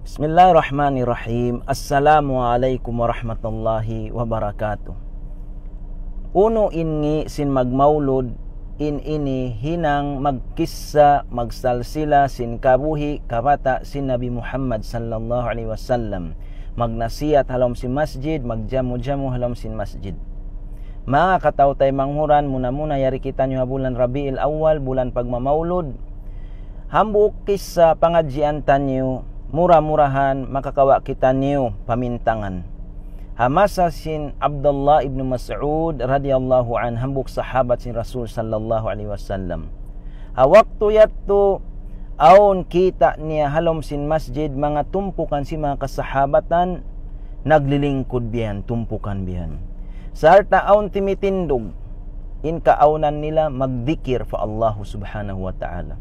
Bismillahirrahmanirrahim. Assalamualaikum warahmatullahi wabarakatuh. Uno inni sin magmaulud ini hinang magkissa magsalsila sin kabuhi kabata sin Nabi Muhammad sallallahu alaihi wasallam. Magnasiyat halom sin masjid, magjamu-jamu halom sin masjid. Mga katautay manghuran, muna yari kita nyo bulan Rabiul Awwal, bulan pagmamaulud. Hambuk kisah pangajian tanyo, murah-murahan makakawa kita niyo pamintangan. Hamasa sin Abdullah ibn Mas'ud radhiyallahu an, hambuk sahabat sin Rasul sallallahu alaihi wasallam. Waktu yatto aun kita niya halom sin masjid, mga tumpukan si mga kasahabatan naglilingkod biyan, tumpukan biyan. Sarta aun timitindog in kaaunan nila magdikir fa Allah subhanahu wa ta'ala.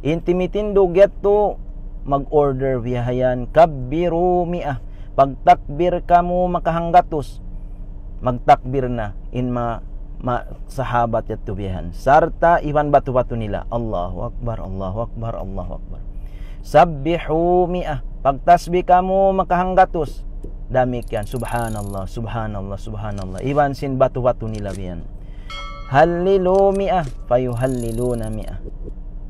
In timitindog yatto mag-order biyahayan, kabbiru mi'ah, pagtakbir kamu makahanggatos, magtakbir na in sahabat yato biyahan. Sarta iban batu-batu nila, Allahu Akbar, Allahu Akbar, Allahu Akbar. Sabbihu mi'ah, pagtasbih kamu makahanggatos, damikyan, subhanallah, subhanallah, subhanallah. Iban sin batu-batu nila biyan. Hallilu mi'ah, fayuhalliluna mi'ah.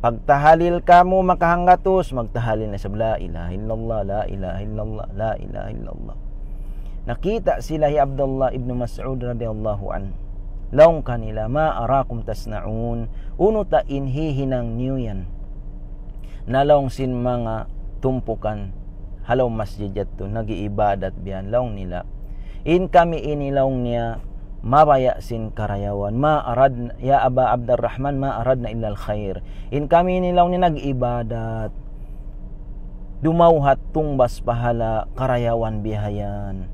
Pagtahalil kamu makahanggatos, magtahalil na sa la ilaha illallah, la ilaha illallah, la ilaha illallah. Nakita sila hi Abdullah ibn Mas'ud radhiyallahu an. Laong kanila, ma arakum tasnaun, uno ta inhihinang niyo yan. Nalaong sin mga tumpukan, halaw masjid yato, nag-iibadat biyan, laong nila. In kami inilaong niya, mabaya sin karayawan, ma arad ya Aba Abdurrahman, ma aradna illa al-khair. In kami nilaw ni nag-ibadat, dumauhat tungbas pahala karayawan bihayan.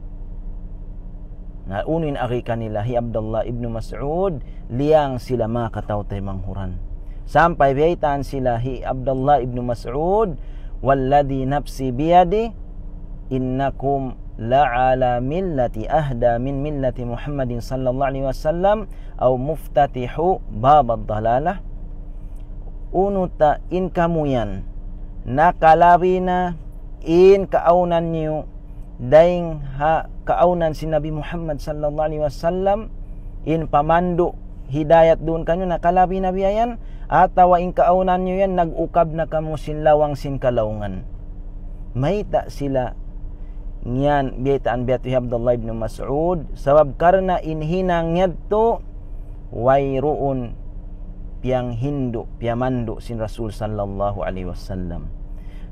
Na unin aki kanila hi Abdullah ibn Mas'ud, liyang sila makatautay manghuran. Sampai biyaitan sila hi Abdullah ibn Mas'ud, walladhi nafsi biyadi innakum la'ala millati ahda min millati Muhammadin sallallahu alaihi wasallam au muftatihu babad dalalah. Unuta in kamuyan nakalabi na in kaaunan niyo daing ha kaaunan si Nabi Muhammad sallallahu alaihi wasallam, in pamando hidayat doon kanyo nakalabi na biyayan, atawa in kaaunan niyo yan nag-ukab na kamo sin lawang sin kalaungan. Mayta sila ngiyan biyaitaan biyatu Abdullah ibn Mas'ud, sabab karna inhinang yadto wayruun piyang hindu piyamando sin Rasul sallallahu alaihi wasallam.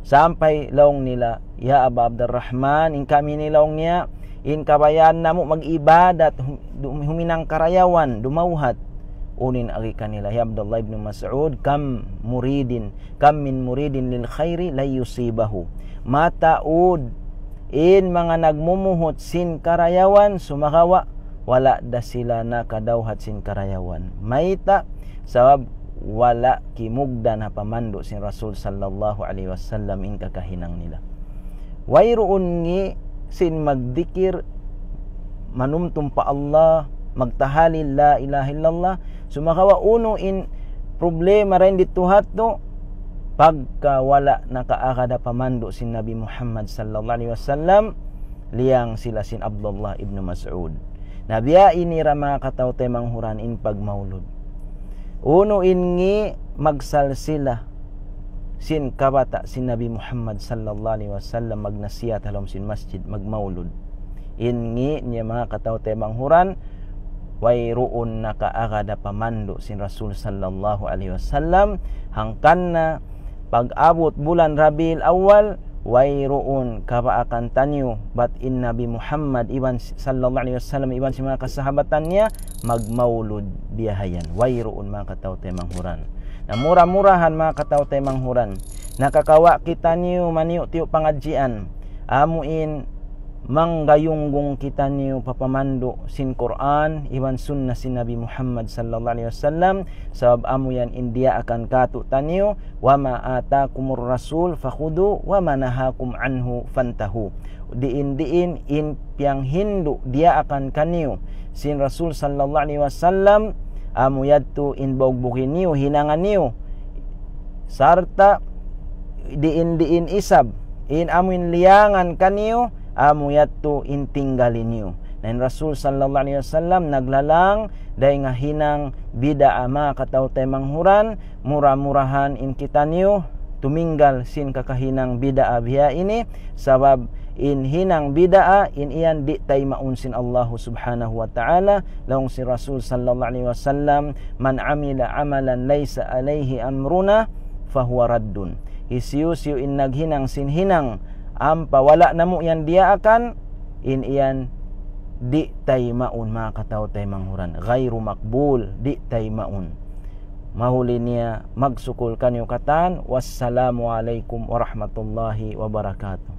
Sampai laong nila, ya Aba Abdurrahman, in kami nilaong niya, in kabayan namo mag-ibadat, huminang karayawan, dumauhat. Unin agi kanila, ya Abdullah ibn Mas'ud, kam min muridin lil khairi la yusibahu. Mataud in mga nagmumuhot sin karayawan sumakawa, wala da sila nakadawhat sin karayawan. Mayta sabab wala kimugda na pamando sin Rasul sallallahu alaihi wasallam in kakahinang nila. Wayroon ngi sin magdikir manumtum pa Allah, magtahalil la ilaha illallah, sumakawa uno in problema rin dituhat no, pagka wala nakaakada pamando sin Nabi Muhammad sallallahu alaihi wasallam, liyang sila sin Abdullah ibn Mas'ud. Nabiya ini rama katautay manghuran in pagmaulud. Uno inni magsalsila sin kabata sin Nabi Muhammad sallallahu alaihi wasallam, magnasiyat halom sin masjid, magmaulud. Inni niya mga katautay manghuran, wayroon nakaakada pamando sin Rasul sallallahu alaihi wasallam, hangkan na pag-abot bulan Rabiul Awwal, wayroon kabaakan tanyo bat in Nabi Muhammad iban sallallahu alaihi wasallam, iban si mga kasahabatan niya magmaulud biyahayan. Wayroon mga katautay manghuran, na mura-murahan mga katautay manghuran, nakakawa kita niyo maniyo tiyo pangadjian, amuin manggayunggong kita niyo papamando sin Quran iban sunnah sin Nabi Muhammad sallallahu alaihi wasallam, sabab amo yan india akan katu tanyo, wa ma atakumur rasul fakhudu wa ma nahakum anhu fantahu. Diin in piang hindu dia akan kaniyo sin Rasul sallallahu alaihi wasallam, amo yadto in bogbukin niyo, hinangan niyo, sarta diin isab in amuin liyangan kaniyo amu yatto intinggalin niyo. Nain Rasul sallallahu alaihi wasallam naglalang day nga hinang bida ama kataw tay manghuran mura-murahan in kita niyo tuminggal sin kakahinang bida biya ini sabab in hinang bida in iyan di tay maunsin Allah subhanahu wa ta'ala laung si Rasul sallallahu alaihi wasallam man amila amalan laysa alaihi amruna fahuwa raddun. Isiyo in naghinang sin hinang ampa wala namo yan dia akan in iyan di tay maun makataw tay manghuran ghairu makbul di tay maun. Mahuli niya magsukul kanyo katan. Wassalamu alaikum warahmatullahi wabarakatuh.